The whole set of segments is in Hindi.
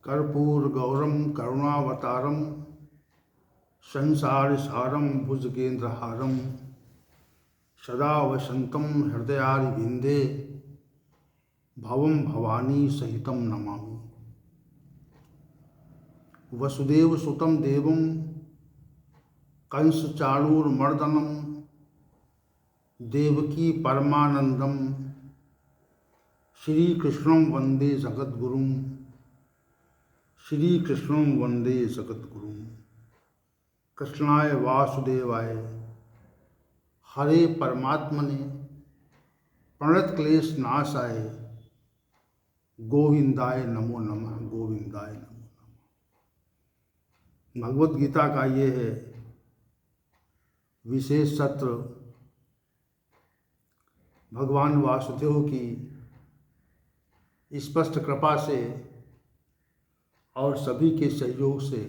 कर्पूरगौरम करुणावतारम संसारसारम भुजगेन्द्रहारम सदा वसंतम हृदयारविंदे भवम भवानी सहितम नमामि। वसुदेवसुतं देवं कंसचाणूरमर्दनं देवकी परमानंदम श्रीकृष्णं वंदे जगद्गुरुं श्रीकृष्णं वंदे जगद्गुरुं। कृष्णाय वासुदेवाय हरे परमात्मने प्रणतक्लेश नाशाय गोविंदाय नमो नमः। गोविंदाय नमो नमः। भगवत गीता का ये है विशेष सत्र भगवान वासुदेव की स्पष्ट कृपा से और सभी के सहयोग से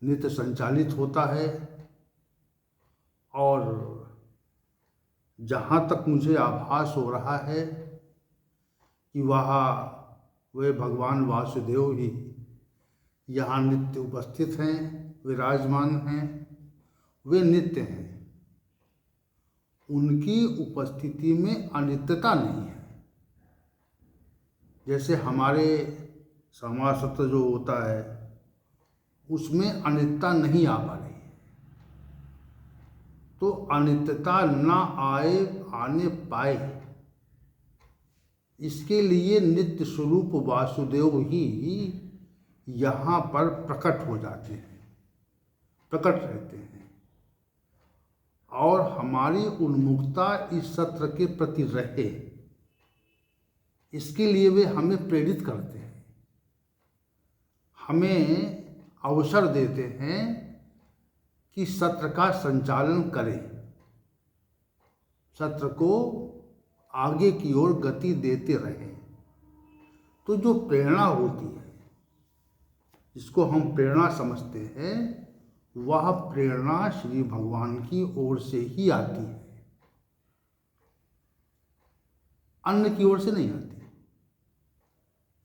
नित्य संचालित होता है। और जहाँ तक मुझे आभास हो रहा है कि वे भगवान वासुदेव ही यहाँ नित्य उपस्थित हैं, विराजमान हैं, वे नित्य हैं, उनकी उपस्थिति में अनित्यता नहीं है। जैसे हमारे समाज सत्र जो होता है उसमें अनित्यता नहीं आ पा रही है, तो अनित्यता ना आने पाए इसके लिए नित्य स्वरूप वासुदेव ही यहाँ पर प्रकट हो जाते हैं, प्रकट रहते हैं। और हमारी उन्मुखता इस सत्र के प्रति रहे, इसके लिए वे हमें प्रेरित करते हैं, हमें अवसर देते हैं कि सत्र का संचालन करें, सत्र को आगे की ओर गति देते रहें। तो जो प्रेरणा होती है, जिसको हम प्रेरणा समझते हैं, वह प्रेरणा श्री भगवान की ओर से ही आती है, अन्य की ओर से नहीं आती।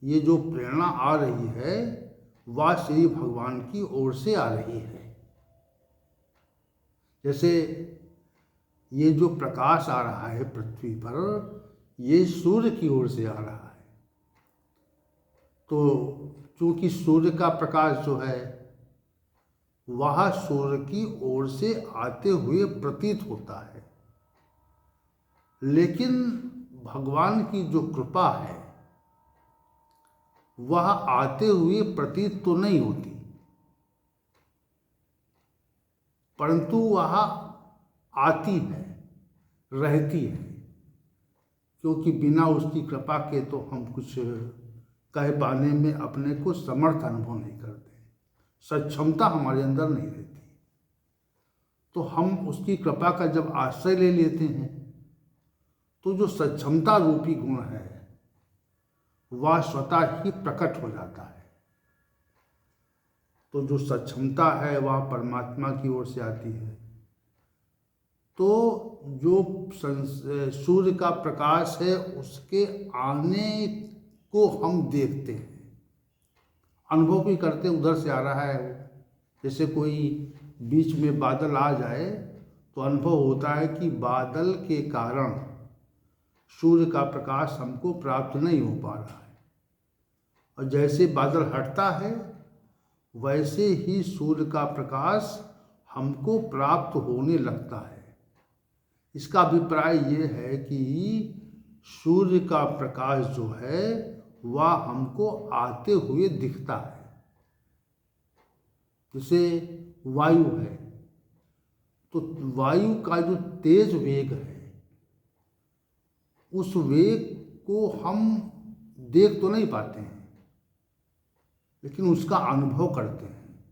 ये जो प्रेरणा आ रही है वह श्री भगवान की ओर से आ रही है। जैसे ये जो प्रकाश आ रहा है पृथ्वी पर, ये सूर्य की ओर से आ रहा है। तो चूंकि सूर्य का प्रकाश जो है वह सूर्य की ओर से आते हुए प्रतीत होता है, लेकिन भगवान की जो कृपा है वह आते हुए प्रतीत तो नहीं होती, परंतु वह आती है, रहती है। क्योंकि बिना उसकी कृपा के तो हम कुछ कह पाने में अपने को समर्थ अनुभव नहीं करते, सक्षमता हमारे अंदर नहीं रहती। तो हम उसकी कृपा का जब आश्रय ले लेते हैं तो जो सक्षमता रूपी गुण है वह स्वतः ही प्रकट हो जाता है। तो जो सक्षमता है वह परमात्मा की ओर से आती है। तो जो सूर्य का प्रकाश है उसके आने को हम देखते हैं, अनुभव भी करते हैं, उधर से आ रहा है। जैसे कोई बीच में बादल आ जाए तो अनुभव होता है कि बादल के कारण सूर्य का प्रकाश हमको प्राप्त नहीं हो पा रहा है, और जैसे बादल हटता है वैसे ही सूर्य का प्रकाश हमको प्राप्त होने लगता है। इसका अभिप्राय ये है कि सूर्य का प्रकाश जो है वह हमको आते हुए दिखता है। जैसे वायु है, तो वायु का जो तेज वेग है उस वेग को हम देख तो नहीं पाते हैं, लेकिन उसका अनुभव करते हैं।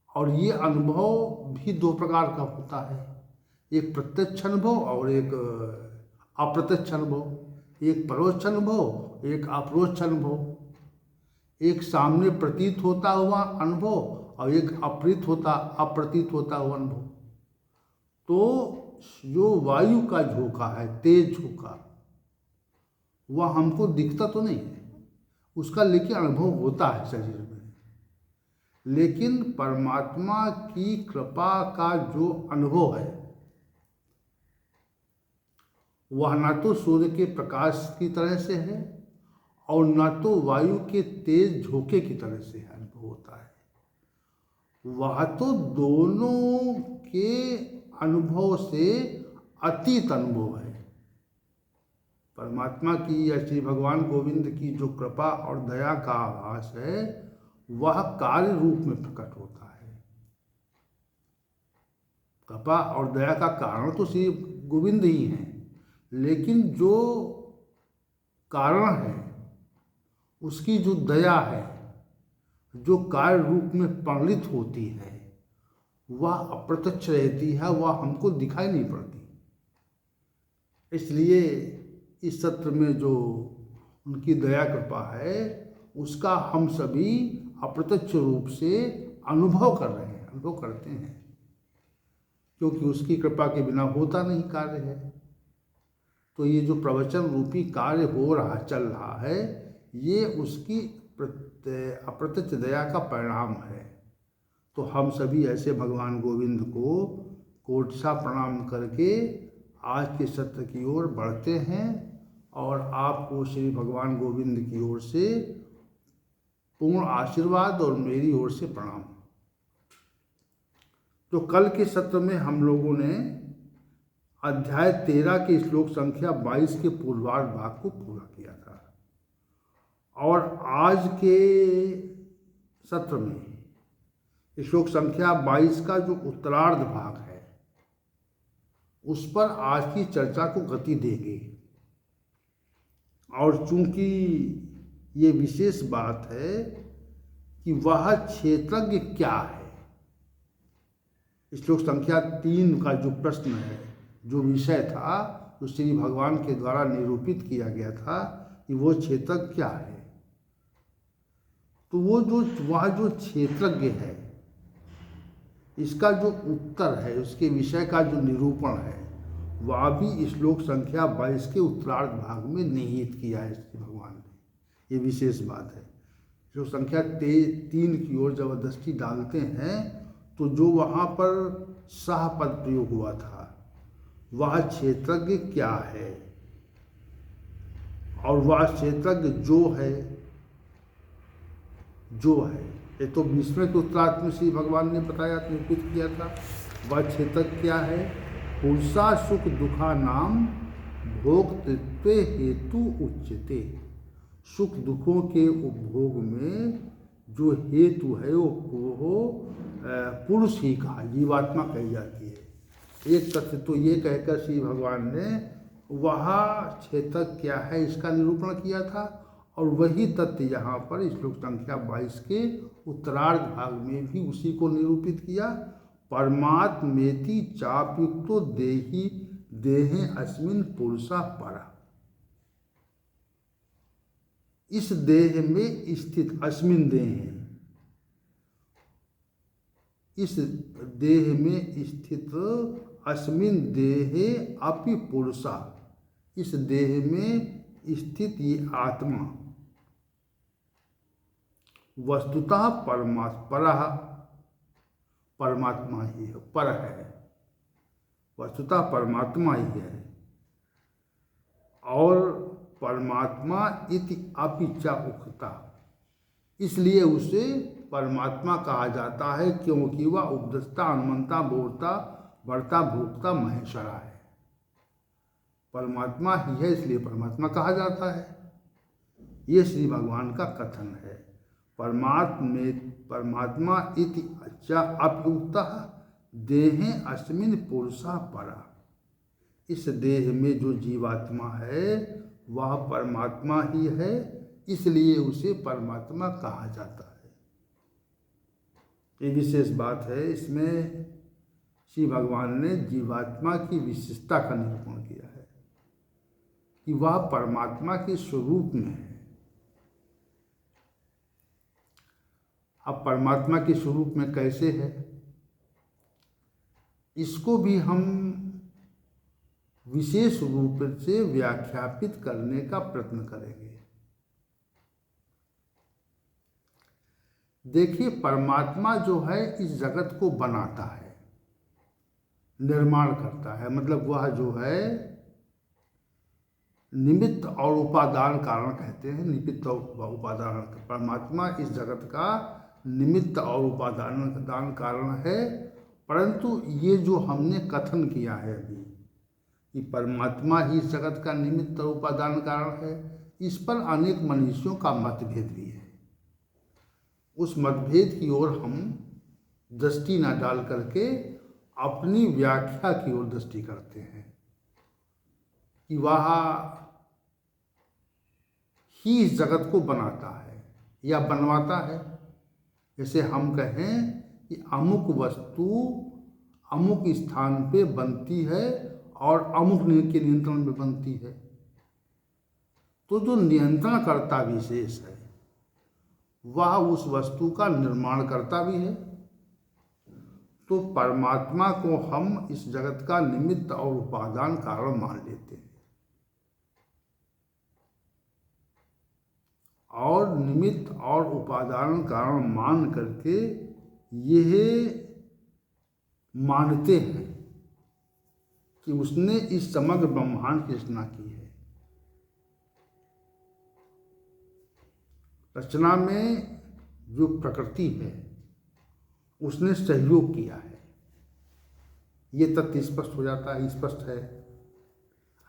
और ये अनुभव भी दो प्रकार का होता है, एक प्रत्यक्ष अनुभव और एक अप्रत्यक्ष अनुभव, एक परोक्ष अनुभव, एक अपरोक्ष अनुभव। एक सामने प्रतीत होता हुआ अनुभव और एक अप्रतीत होता हुआ अनुभव। तो जो वायु का झोंका है, तेज झोंका, वह हमको दिखता तो नहीं है, उसका लेकिन अनुभव होता है शरीर में। लेकिन परमात्मा की कृपा का जो अनुभव है वह ना तो सूर्य के प्रकाश की तरह से है और ना तो वायु के तेज झोंके की तरह से अनुभव होता है। वह तो दोनों के अनुभव से अतीत अनुभव है। परमात्मा की या श्री भगवान गोविंद की जो कृपा और दया का आभास है वह कार्य रूप में प्रकट होता है। कृपा और दया का कारण तो श्री गोविंद ही हैं, लेकिन जो कारण है उसकी जो दया है जो कार्य रूप में परिणित होती है वह अप्रत्यक्ष रहती है, वह हमको दिखाई नहीं पड़ती। इसलिए इस सत्र में जो उनकी दया कृपा है उसका हम सभी अप्रत्यक्ष रूप से अनुभव कर रहे हैं, अनुभव करते हैं, क्योंकि उसकी कृपा के बिना होता नहीं कार्य है। तो ये जो प्रवचन रूपी कार्य हो रहा चल रहा है ये उसकी अप्रत्यक्ष दया का परिणाम है। तो हम सभी ऐसे भगवान गोविंद को कोटि प्रणाम करके आज के सत्र की ओर बढ़ते हैं और आपको श्री भगवान गोविंद की ओर से पूर्ण आशीर्वाद और मेरी ओर से प्रणाम। तो कल के सत्र में हम लोगों ने अध्याय 13 के श्लोक संख्या 22 के पूर्वार्ध भाग को पूरा किया था और आज के सत्र में श्लोक संख्या 22 का जो उत्तरार्ध भाग है उस पर आज की चर्चा को गति देंगे। और चूंकि ये विशेष बात है कि वह क्षेत्रज्ञ क्या है, श्लोक संख्या 3 का जो प्रश्न है, जो विषय था, जो श्री भगवान के द्वारा निरूपित किया गया था कि वो क्षेत्रज्ञ क्या है, तो वो जो वह जो क्षेत्रज्ञ है इसका जो उत्तर है, उसके विषय का जो निरूपण है वह भी श्लोक संख्या 22 के उत्तरार्ध भाग में निहित किया है श्री भगवान ने। ये विशेष बात है। श्लोक संख्या 3 की ओर जबरदस्ती डालते हैं तो जो वहाँ पर सह पद प्रयोग हुआ था वह क्षेत्रज्ञ क्या है और वह क्षेत्रज्ञ जो है ये तो 20वें के उत्तरार्ध में श्री भगवान ने बताया, निरूपित किया था। वह क्षेत्रज्ञ क्या है? पुरुषा सुख दुखा नाम भोक्तृत्व हेतु उच्यते। सुख दुखों के उपभोग में जो हेतु है वो पुरुष ही कहा, जीवात्मा कही जाती है। एक तथ्य तो ये कहकर श्री भगवान ने वह क्षेत्रज्ञ क्या है इसका निरूपण किया था और वही तथ्य यहाँ पर श्लोक संख्या 22 के उत्तरार्ध भाग में भी उसी को निरूपित किया। परमात्मेति चाप्युक्तो देहि देहे अस्मिन् पुरुषा परा। इस देह में स्थित, अस्मिन् देहे, इस देह में स्थित, अस्मिन् देहे अपि पुरुषा, इस देह में स्थित ये आत्मा वस्तुतः परमात्मा ही है, पर है, वस्तुतः परमात्मा ही है। और परमात्मा इति अपिचा उक्ता, इसलिए उसे परमात्मा कहा जाता है क्योंकि वह उपदेष्टा, अनुमंता, बोधता, भर्ता, भोक्ता, महेश्वरा है। परमात्मा ही है इसलिए परमात्मा कहा जाता है। ये श्री भगवान का कथन है। परमात्मा इति अच्छा अप्युक्तः देहे अस्मिन् पुरुषा परा। इस देह में जो जीवात्मा है वह परमात्मा ही है, इसलिए उसे परमात्मा कहा जाता है। ये विशेष बात है। इसमें श्री भगवान ने जीवात्मा की विशेषता का निरूपण किया है कि वह परमात्मा के स्वरूप में है। अब परमात्मा के स्वरूप में कैसे है इसको भी हम विशेष रूप से व्याख्यापित करने का प्रयत्न करेंगे। देखिए, परमात्मा जो है इस जगत को बनाता है, निर्माण करता है, मतलब वह जो है निमित्त और उपादान कारण कहते हैं। निमित्त और उपादान, परमात्मा इस जगत का निमित्त और उपादान कारण है। परंतु ये जो हमने कथन किया है अभी कि परमात्मा ही इस जगत का निमित्त और उपादान कारण है, इस पर अनेक मनीषियों का मतभेद भी है। उस मतभेद की ओर हम दृष्टि न डाल करके अपनी व्याख्या की ओर दृष्टि करते हैं कि वह ही इस जगत को बनाता है या बनवाता है। जैसे हम कहें कि अमुक वस्तु अमुक स्थान पे बनती है और अमुक के नियंत्रण में बनती है, तो जो नियंत्रण करता विशेष है वह उस वस्तु का निर्माण करता भी है। तो परमात्मा को हम इस जगत का निमित्त और उपादान कारण मान लेते हैं, और निमित्त और उपादान कारण मान करके यह मानते हैं कि उसने इस समग्र ब्रह्मांड की रचना की है। रचना में जो प्रकृति है उसने सहयोग किया है, ये तथ्य स्पष्ट हो जाता है, स्पष्ट है।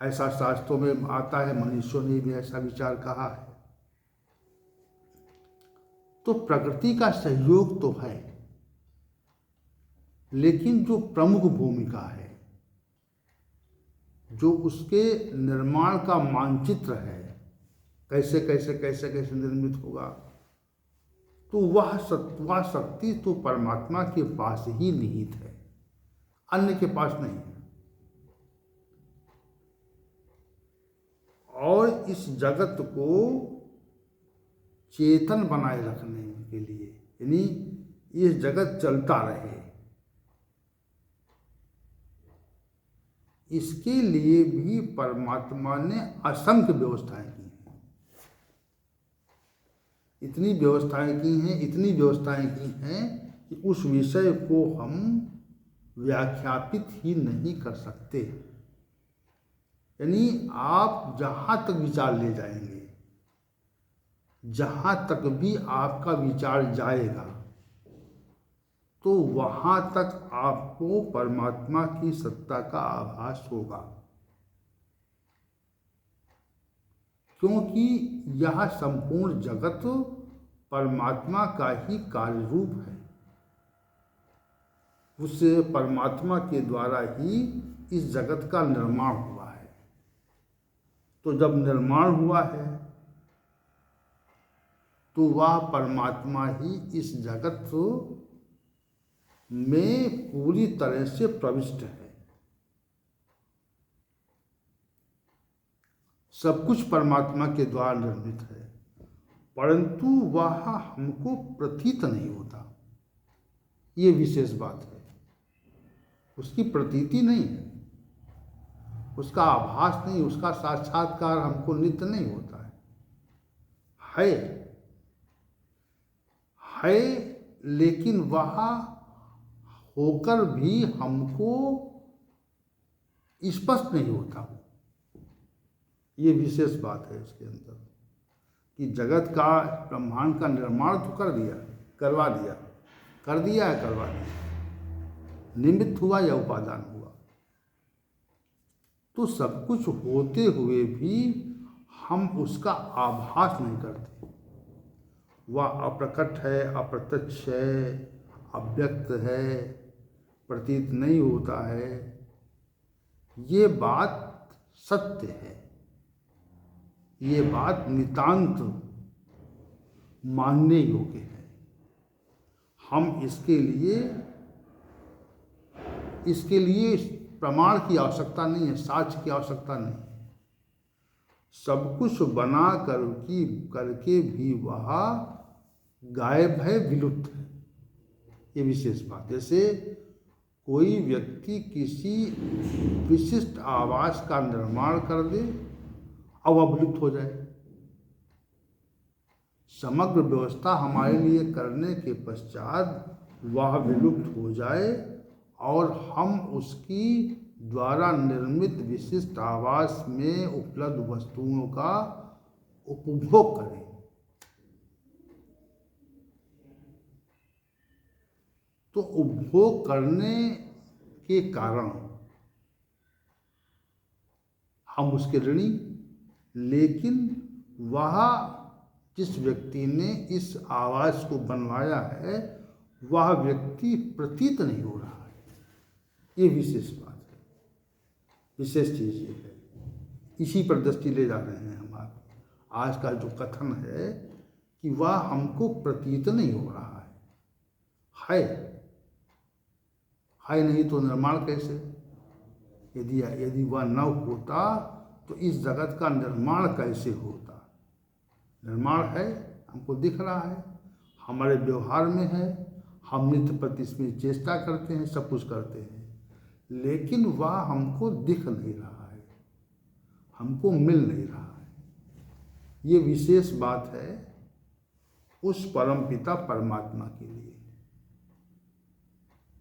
ऐसा शास्त्रों में आता है, मनुष्यों ने भी ऐसा विचार कहा है। तो प्रकृति का सहयोग तो है, लेकिन जो प्रमुख भूमिका है, जो उसके निर्माण का मानचित्र है, कैसे कैसे कैसे कैसे निर्मित होगा, तो वह शक्ति तो परमात्मा के पास ही निहित है, अन्य के पास नहीं है। और इस जगत को चेतन बनाए रखने के लिए, यानी ये जगत चलता रहे, इसके लिए भी परमात्मा ने असंख्य व्यवस्थाएं की हैं। इतनी व्यवस्थाएं की हैं कि उस विषय को हम व्याख्यापित ही नहीं कर सकते। यानी आप जहाँ तक विचार ले जाएंगे, जहाँ तक भी आपका विचार जाएगा, तो वहाँ तक आपको परमात्मा की सत्ता का आभास होगा, क्योंकि यह संपूर्ण जगत परमात्मा का ही कार्य रूप है। उस परमात्मा के द्वारा ही इस जगत का निर्माण हुआ है। तो जब निर्माण हुआ है तो वह परमात्मा ही इस जगत में पूरी तरह से प्रविष्ट है। सब कुछ परमात्मा के द्वारा निर्मित है, परंतु वह हमको प्रतीत नहीं होता। ये विशेष बात है, उसकी प्रतीति नहीं है, उसका आभास नहीं, उसका साक्षात्कार हमको नित्य नहीं होता है। लेकिन वह होकर भी हमको स्पष्ट नहीं होता। ये विशेष बात है इसके अंदर कि जगत का, ब्रह्मांड का निर्माण तो कर दिया है, निमित्त हुआ या उपादान हुआ, तो सब कुछ होते हुए भी हम उसका आभास नहीं करते। वह अप्रकट है, अप्रत्यक्ष है, अव्यक्त है, प्रतीत नहीं होता है। ये बात सत्य है, ये बात नितांत मानने योग्य है। हम इसके लिए प्रमाण की आवश्यकता नहीं है, साक्ष्य की आवश्यकता नहीं है। सब कुछ बना करके भी वह गायब है, विलुप्त है। ये विशेष बात। जैसे कोई व्यक्ति किसी विशिष्ट आवास का निर्माण कर दे और वह विलुप्त हो जाए, समग्र व्यवस्था हमारे लिए करने के पश्चात वह विलुप्त हो जाए और हम उसकी द्वारा निर्मित विशिष्ट आवास में उपलब्ध वस्तुओं का उपभोग करें। तो उपभोग करने के कारण हम उसके ऋणी, लेकिन वह जिस व्यक्ति ने इस आवास को बनवाया है वह व्यक्ति प्रतीत नहीं हो रहा है। ये विशेष बात है, विशेष चीज़ ये है। इसी पर दृष्टि ले जा रहे हैं हम आज का जो कथन है कि वह हमको प्रतीत नहीं हो रहा है। है नहीं तो निर्माण कैसे? यदि वह न होता तो इस जगत का निर्माण कैसे होता? निर्माण है, हमको दिख रहा है, हमारे व्यवहार में है, हम नित्य प्रति इसमें चेष्टा करते हैं, सब कुछ करते हैं, लेकिन वह हमको दिख नहीं रहा है, हमको मिल नहीं रहा है। ये विशेष बात है उस परमपिता परमात्मा के लिए।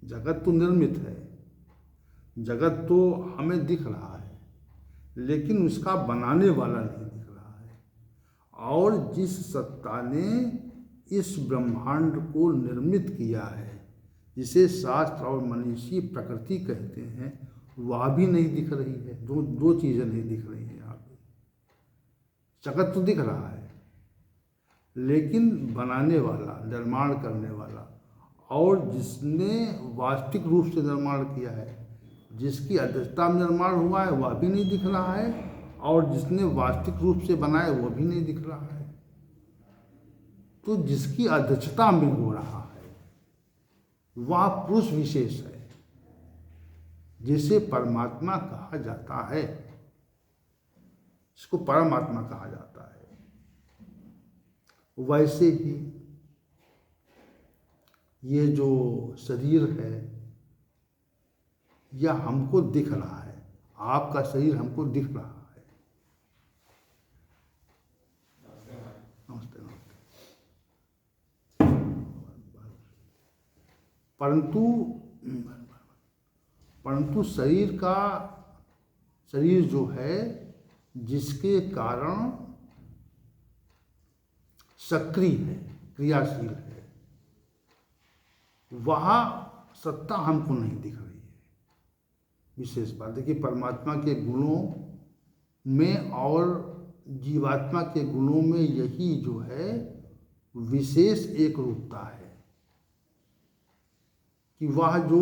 जगत तो निर्मित है, जगत तो हमें दिख रहा है, लेकिन उसका बनाने वाला नहीं दिख रहा है। और जिस सत्ता ने इस ब्रह्मांड को निर्मित किया है, जिसे शास्त्र और मनीषी प्रकृति कहते हैं, वह भी नहीं दिख रही है। दो चीज़ें नहीं दिख रही हैं यहाँ पे। जगत तो दिख रहा है, लेकिन बनाने वाला, निर्माण करने वाला, और जिसने वास्तविक रूप से निर्माण किया है, जिसकी अध्यक्षता में निर्माण हुआ है, वह भी नहीं दिख रहा है, और जिसने वास्तविक रूप से बनाया वह भी नहीं दिख रहा है। तो जिसकी अध्यक्षता में हो रहा है वह पुरुष विशेष है, जिसे परमात्मा कहा जाता है, इसको परमात्मा कहा जाता है। वैसे ही ये जो शरीर है यह हमको दिख रहा है, आपका शरीर हमको दिख रहा है। नमस्ते नमस्ते। परंतु शरीर जो है, जिसके कारण सक्रिय है, क्रियाशील है, वह सत्ता हमको नहीं दिख रही है। विशेष बात देखिए, परमात्मा के गुणों में और जीवात्मा के गुणों में यही जो है विशेष एक रूपता है कि वह जो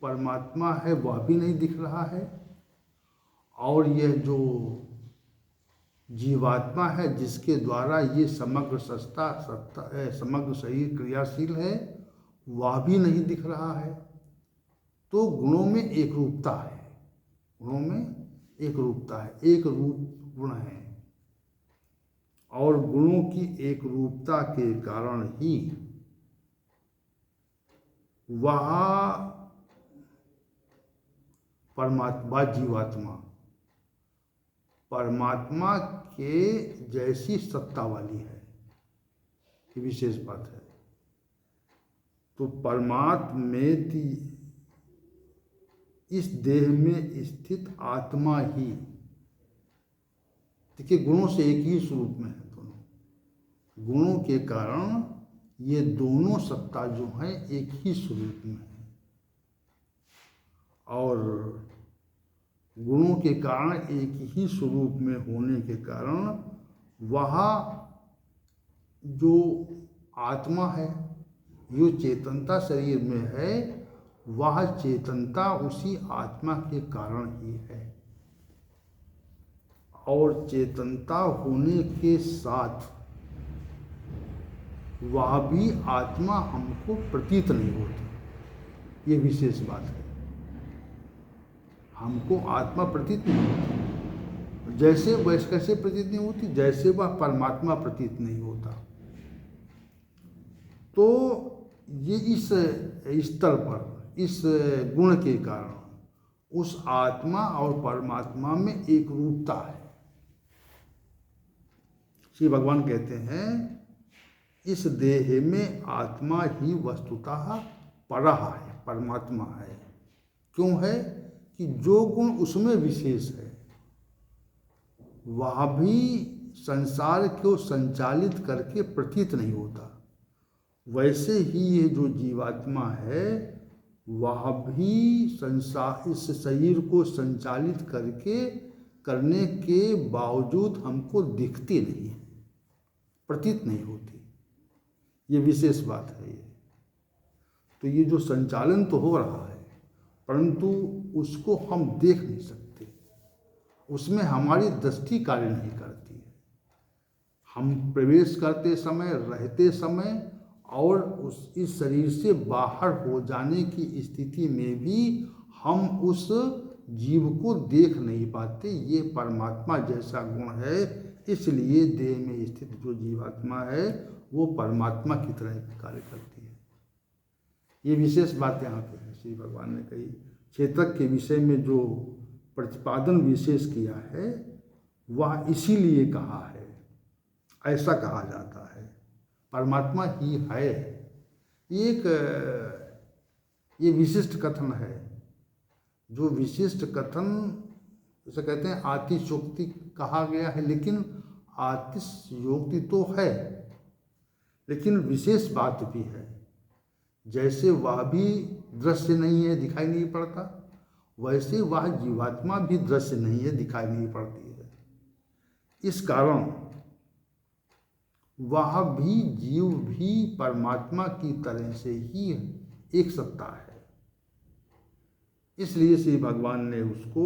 परमात्मा है वह भी नहीं दिख रहा है, और यह जो जीवात्मा है जिसके द्वारा ये समग्र समग्र शरीर क्रियाशील है, वह भी नहीं दिख रहा है। तो गुणों में एक रूपता है, गुणों में एक रूपता है, एक रूप गुण है, और गुणों की एक रूपता के कारण ही वह परमात्मा, जीवात्मा परमात्मा के जैसी सत्ता वाली है। ये विशेष बात है। तो परमात्मेति इस देह में स्थित आत्मा ही, देखिए गुणों से एक ही स्वरूप में है दोनों, गुणों के कारण ये दोनों सत्ता जो है एक ही स्वरूप में है, और गुणों के कारण एक ही स्वरूप में होने के कारण वह जो आत्मा है, जो चेतनता शरीर में है, वह चेतनता उसी आत्मा के कारण ही है, और चेतनता होने के साथ वह भी आत्मा हमको प्रतीत नहीं होती। ये विशेष बात है, हमको आत्मा प्रतीत नहीं होती। जैसे वैसे कैसे प्रतीत नहीं होती? जैसे वह परमात्मा प्रतीत नहीं होता। तो ये इस स्तर पर, इस गुण के कारण उस आत्मा और परमात्मा में एक रूपता है। श्री भगवान कहते हैं इस देह में आत्मा ही वस्तुतः परः है, परमात्मा है। क्यों है कि जो गुण उसमें विशेष है वह भी संसार को संचालित करके प्रतीत नहीं होता, वैसे ही ये जो जीवात्मा है वह भी संसार इस शरीर को संचालित करने के बावजूद हमको दिखती नहीं है, प्रतीत नहीं होती। ये विशेष बात है। ये तो ये जो संचालन तो हो रहा है परंतु उसको हम देख नहीं सकते, उसमें हमारी दृष्टि कार्य नहीं करती है। हम प्रवेश करते समय, रहते समय और इस शरीर से बाहर हो जाने की स्थिति में भी हम उस जीव को देख नहीं पाते। ये परमात्मा जैसा गुण है, इसलिए देह में स्थित जो जीवात्मा है वो परमात्मा की तरह कार्य करती है। ये विशेष बात यहाँ पे है श्री भगवान ने कही। क्षेत्रज्ञ के विषय में जो प्रतिपादन विशेष किया है वह इसीलिए कहा है, ऐसा कहा जाता है, परमात्मा ही है। ये विशिष्ट कथन है। जो विशिष्ट कथन जैसे कहते हैं आतिशयोक्ति कहा गया है, लेकिन आतिशयोक्ति तो है लेकिन विशेष बात भी है। जैसे वह भी दृश्य नहीं है, दिखाई नहीं पड़ता, वैसे वह जीवात्मा भी दृश्य नहीं है, दिखाई नहीं पड़ती है। इस कारण वह भी जीव भी परमात्मा की तरह से ही एक सत्ता है। इसलिए श्री भगवान ने उसको,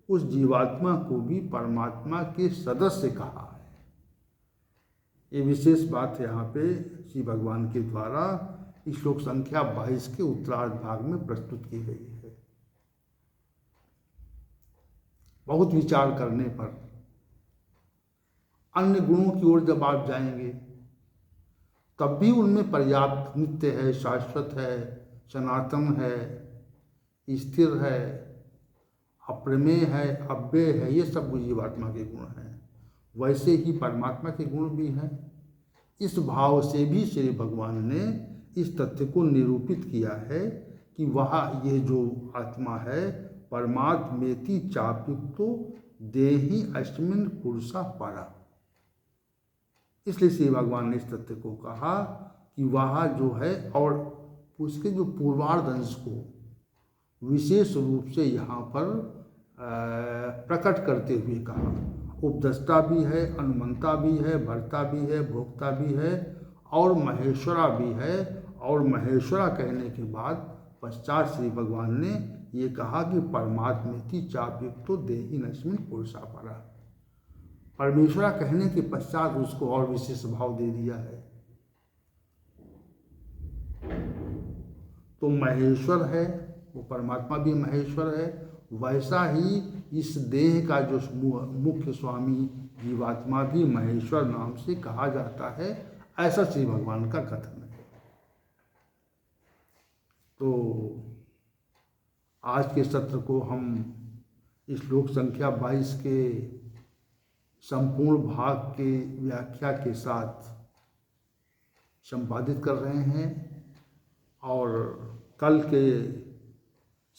उस जीवात्मा को भी परमात्मा के सदस्य कहा है। ये विशेष बात यहाँ पे श्री भगवान के द्वारा इस श्लोक संख्या 22 के उत्तरार्ध भाग में प्रस्तुत की गई है। बहुत विचार करने पर अन्य गुणों की ओर जब आप जाएंगे तब भी उनमें पर्याप्त, नित्य है, शाश्वत है, सनातन है, स्थिर है, अप्रमेय है, अव्यय है, ये सब जीवात्मा के गुण हैं। वैसे ही परमात्मा के गुण भी हैं। इस भाव से भी श्री भगवान ने इस तथ्य को निरूपित किया है कि वह ये जो आत्मा है परमात्मेति चाप्युक्तो देहि अस्मिन् पुरुषा परा। इसलिए श्री भगवान ने इस तथ्य को कहा कि वह जो है, और उसके जो पूर्वार्ध अंश को विशेष रूप से यहाँ पर प्रकट करते हुए कहा। उपदष्टा भी है, अनुमंता भी है, भर्ता भी है, भोक्ता भी है और महेश्वरा भी है। और महेश्वरा कहने के बाद पश्चात श्री भगवान ने ये कहा कि परमात्मेति चाप्युक्तो देहि अस्मिन् पुरुषा परा। परमेश्वरा कहने के पश्चात उसको और विशेष भाव दे दिया है। तो महेश्वर है, वो परमात्मा भी महेश्वर है, वैसा ही इस देह का जो मुख्य स्वामी जीवात्मा भी महेश्वर नाम से कहा जाता है, ऐसा श्री भगवान का कथन है। तो आज के सत्र को हम इस श्लोक संख्या 22 के संपूर्ण भाग के व्याख्या के साथ संपादित कर रहे हैं और कल के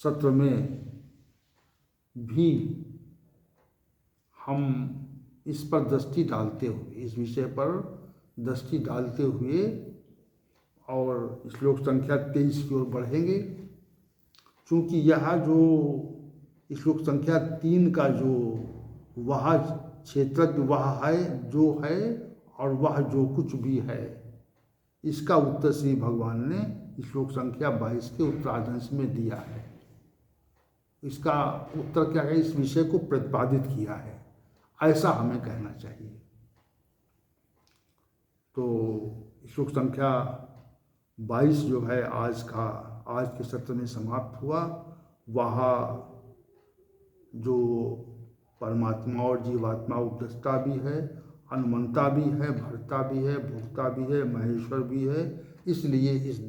सत्र में भी हम इस पर दृष्टि डालते हुए, इस विषय पर दृष्टि डालते हुए और श्लोक संख्या 23 की ओर बढ़ेंगे। चूँकि यह जो श्लोक संख्या 3 का जो वह क्षेत्रज्ञ वह है जो है और वह जो कुछ भी है, इसका उत्तर श्री भगवान ने श्लोक संख्या 22 के उत्तरार्ध में दिया है। इसका उत्तर क्या है, इस विषय को प्रतिपादित किया है, ऐसा हमें कहना चाहिए। तो श्लोक संख्या 22 जो है आज के सत्र में समाप्त हुआ। वह जो परमात्मा और जीवात्मा उपदष्टा भी है, अनुमंता भी है, भर्ता भी है, भोक्ता भी है, महेश्वर भी है। इसलिए इस